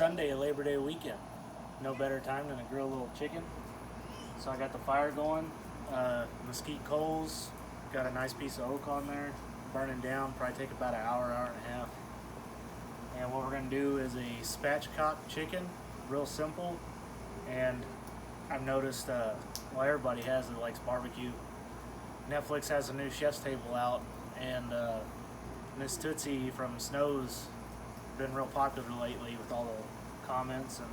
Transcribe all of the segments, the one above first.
Sunday, Labor Day weekend. No better time than to grill a little chicken. So I got the fire going, mesquite coals, got a nice piece of oak on there, burning down, probably take about an hour, hour and a half. And what we're gonna do is a spatchcock chicken, real simple. And I've noticed, well, everybody has that likes barbecue. Netflix has a new chef's table out, and Miss Tootsie from Snow's been real popular lately with all the comments and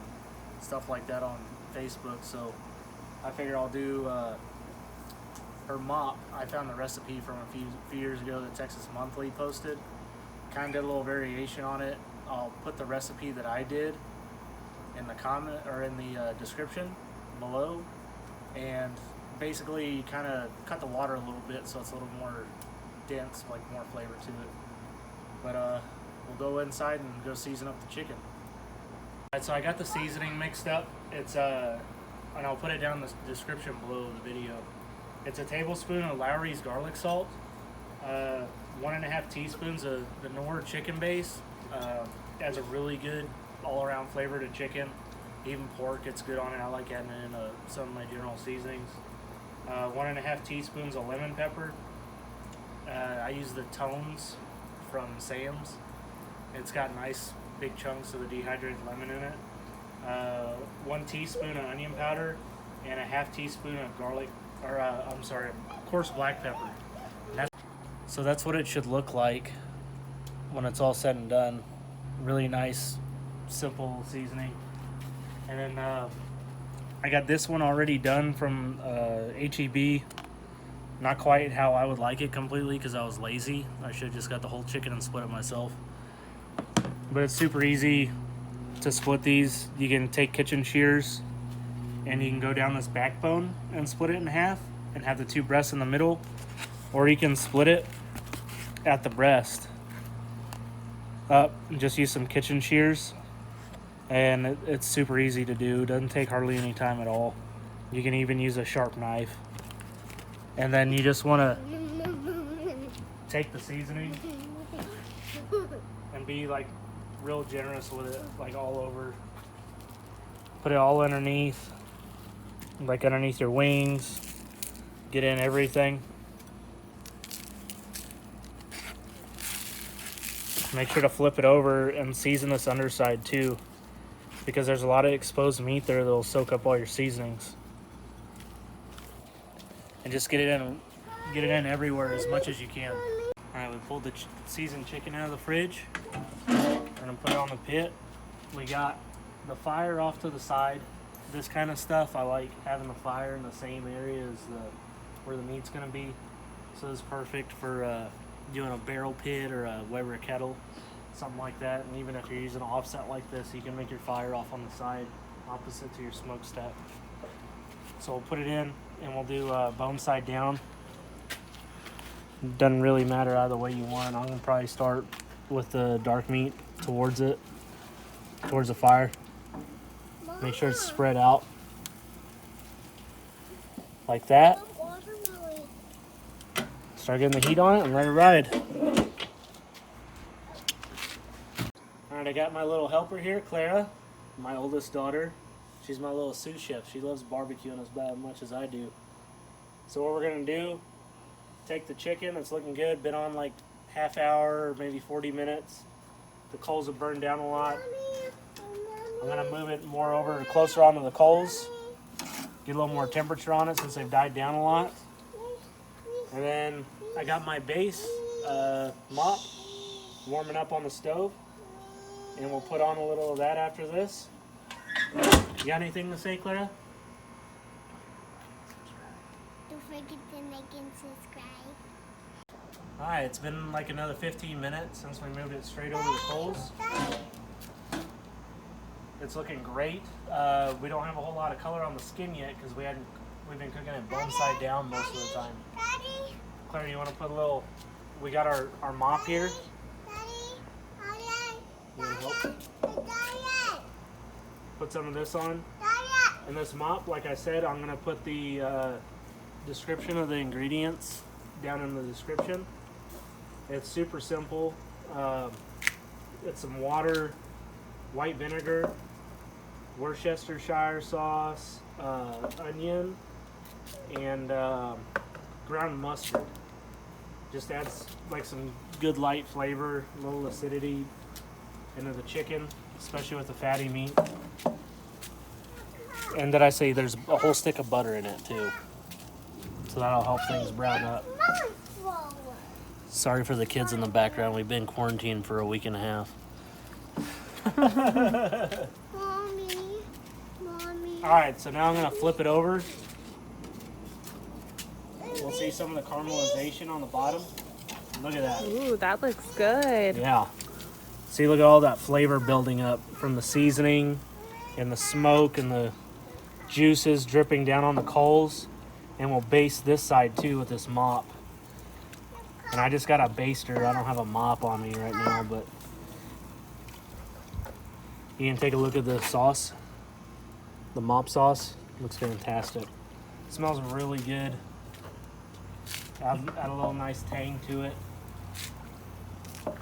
stuff like that on Facebook. So I figure I'll do her mop. I found the recipe from a few years ago that Texas Monthly posted. Kind of did a little variation on it. I'll put the recipe that I did in the comment or in the description below, and basically kind of cut the water a little bit so it's a little more dense, like more flavor to it. But we'll go inside and go season up the chicken. Alright, so I got the seasoning mixed up. It's and I'll put it down in the description below the video. It's a tablespoon of Lowry's garlic salt, 1.5 teaspoons of the Knorr chicken base. Adds a really good all-around flavor to chicken. Even pork, it's good on it. I like adding it in some of my general seasonings. 1.5 teaspoons of lemon pepper. I use the Tones from Sam's. It's got nice big chunks of the dehydrated lemon in it. 1 teaspoon of onion powder and a half teaspoon of garlic, or coarse black pepper. So that's what it should look like when it's all said and done. Really nice, simple seasoning. And then I got this one already done from HEB. Not quite how I would like it completely because I was lazy. I should have just got the whole chicken and split it myself. But it's super easy to split these. You can take kitchen shears and you can go down this backbone and split it in half and have the 2 breasts in the middle. Or you can split it at the breast up and just use some kitchen shears. And it's super easy to do. Doesn't take hardly any time at all. You can even use a sharp knife. And then you just want to take the seasoning and be like real generous with it, like all over. Put it all underneath, like underneath your wings. Get in everything. Make sure to flip it over and season this underside too, because there's a lot of exposed meat there that'll soak up all your seasonings. And just get it in everywhere as much as you can. All right, we pulled the seasoned chicken out of the fridge. We're gonna put it on the pit. We got the fire off to the side. This kind of stuff, I like having the fire in the same area as where the meat's gonna be. So it's perfect for doing a barrel pit or a Weber kettle, something like that. And even if you're using an offset like this, you can make your fire off on the side opposite to your smokestack. So we'll put it in and we'll do bone side down. Doesn't really matter either way you want. I'm gonna probably start with the dark meat towards the fire. Make sure it's spread out like that. Start getting the heat on it and let it ride. All right, I got my little helper here, Clara, my oldest daughter. She's my little sous chef. She loves barbecuing as much as I do. So what we're gonna do, take the chicken, it's looking good, been on like half hour or maybe 40 minutes. The coals have burned down a lot. I'm gonna move it more over closer onto the coals, get a little more temperature on it since they've died down a lot. And then I got my base mop warming up on the stove, and we'll put on a little of that after this. You got anything to say, Clara? Don't forget to like and subscribe. Alright, it's been like another 15 minutes since we moved it straight over the coals. It's looking great. We don't have a whole lot of color on the skin yet because we've been cooking it bone side down most of the time. Daddy, Claire, you want to put a little, we got our mop here. You wanna help? Put some of this on. And this mop, like I said, I'm going to put the description of the ingredients down in the description. It's super simple. It's some water, white vinegar, Worcestershire sauce, onion, and ground mustard. Just adds like some good light flavor, a little acidity into the chicken, especially with the fatty meat. And did I say there's a whole stick of butter in it too? So that'll help things brown up. Sorry for the kids in the background. We've been quarantined for a week and a half. Mommy. All right, so now I'm gonna flip it over. We'll see some of the caramelization on the bottom. Look at that. Ooh, that looks good. Yeah. See, look at all that flavor building up from the seasoning and the smoke and the juices dripping down on the coals. And we'll baste this side too with this mop. And I just got a baster. I don't have a mop on me right now, but you can take a look at the sauce. The mop sauce looks fantastic. It smells really good. Add a little nice tang to it.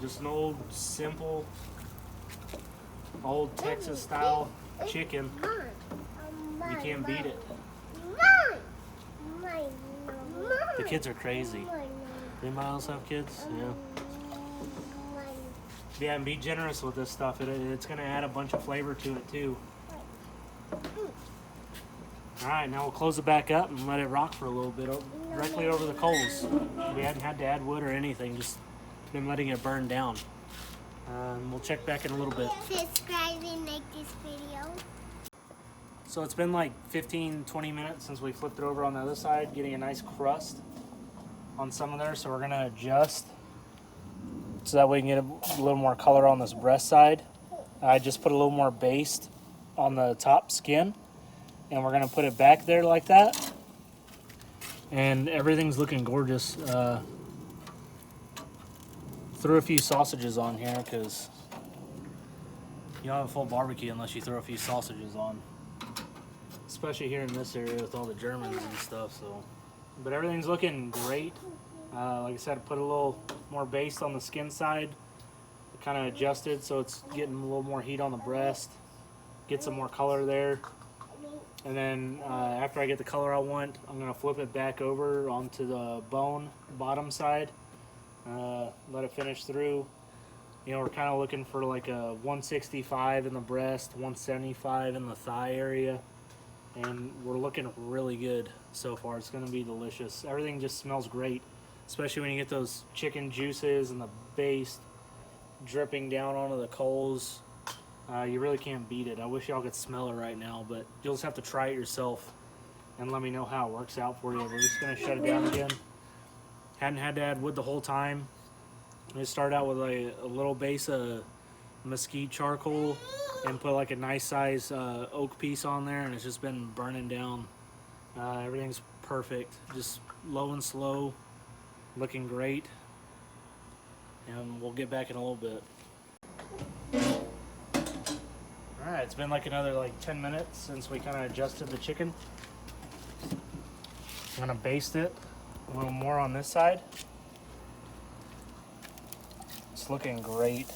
Just an old, simple, old Texas style chicken. You can't beat it. The kids are crazy. Anybody else have kids? Yeah. Yeah, and be generous with this stuff. It's going to add a bunch of flavor to it too. Alright, now we'll close it back up and let it rock for a little bit directly over the coals. We hadn't had to add wood or anything, just been letting it burn down. We'll check back in a little bit. Subscribe and like this video. So it's been like 15-20 minutes since we flipped it over on the other side, getting a nice crust on some of there. So we're going to adjust so that we can get a little more color on this breast side. I just put a little more baste on the top skin, and we're going to put it back there like that. And everything's looking gorgeous. Threw a few sausages on here because you don't have a full barbecue unless you throw a few sausages on. Especially here in this area with all the Germans and stuff. So, but everything's looking great. Like I said, put a little more baste on the skin side. Kind of adjusted so it's getting a little more heat on the breast. Get some more color there. And then after I get the color I want, I'm going to flip it back over onto the bone bottom side. Let it finish through. You know, we're kind of looking for like a 165 in the breast, 175 in the thigh area. And we're looking really good so far. It's going to be delicious. Everything just smells great, especially when you get those chicken juices and the baste dripping down onto the coals. You really can't beat it. I wish y'all could smell it right now, but you'll just have to try it yourself and let me know how it works out for you. We're just going to shut it down again. Hadn't had to add wood the whole time. We started out with a little base of mesquite charcoal and put like a nice size oak piece on there, and it's just been burning down. Everything's perfect, just low and slow, looking great. And we'll get back in a little bit. Alright, it's been like another 10 minutes since we kind of adjusted the chicken. I'm gonna baste it a little more on this side. It's looking great.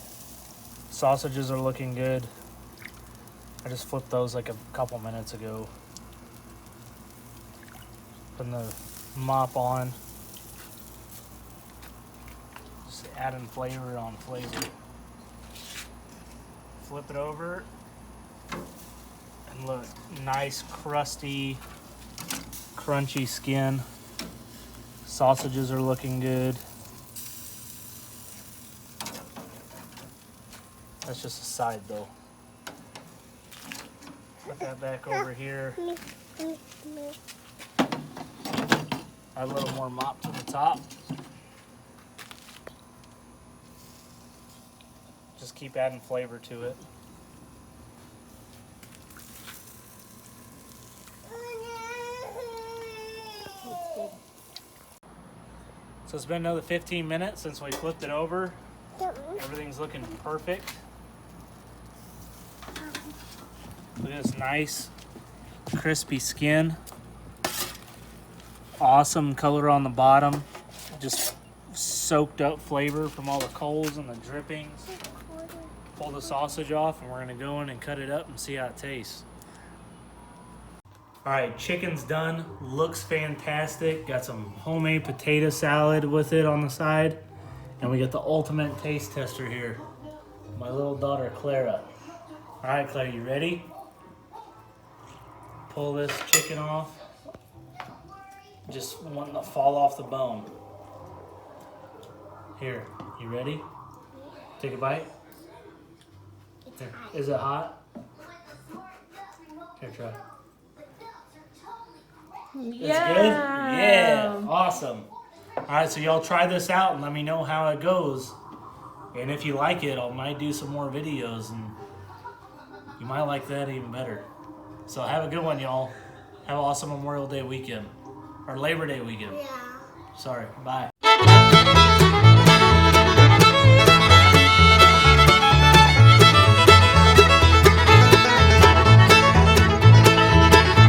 Sausages are looking good. I just flipped those like a couple minutes ago. Putting the mop on. Just adding flavor on flavor. Flip it over. And look, nice crusty, crunchy skin. Sausages are looking good. That's just a side though. Put that back over here. Add a little more mop to the top. Just keep adding flavor to it. So it's been another 15 minutes since we flipped it over. Everything's looking perfect. Look at this nice, crispy skin. Awesome color on the bottom. Just soaked up flavor from all the coals and the drippings. pull the sausage off, and we're gonna go in and cut it up and see how it tastes. All right, chicken's done. Looks fantastic. Got some homemade potato salad with it on the side. And we got the ultimate taste tester here. My little daughter, Clara. All right, Clara, you ready? Pull this chicken off. Just wanting to fall off the bone. Here, you ready? Take a bite. Here. Is it hot? Here, try. It's good? Yeah, awesome. All right, so y'all try this out and let me know how it goes. And if you like it, I might do some more videos and you might like that even better. So have a good one, y'all. Have an awesome Memorial Day weekend. Or Labor Day weekend. Yeah. Sorry, bye.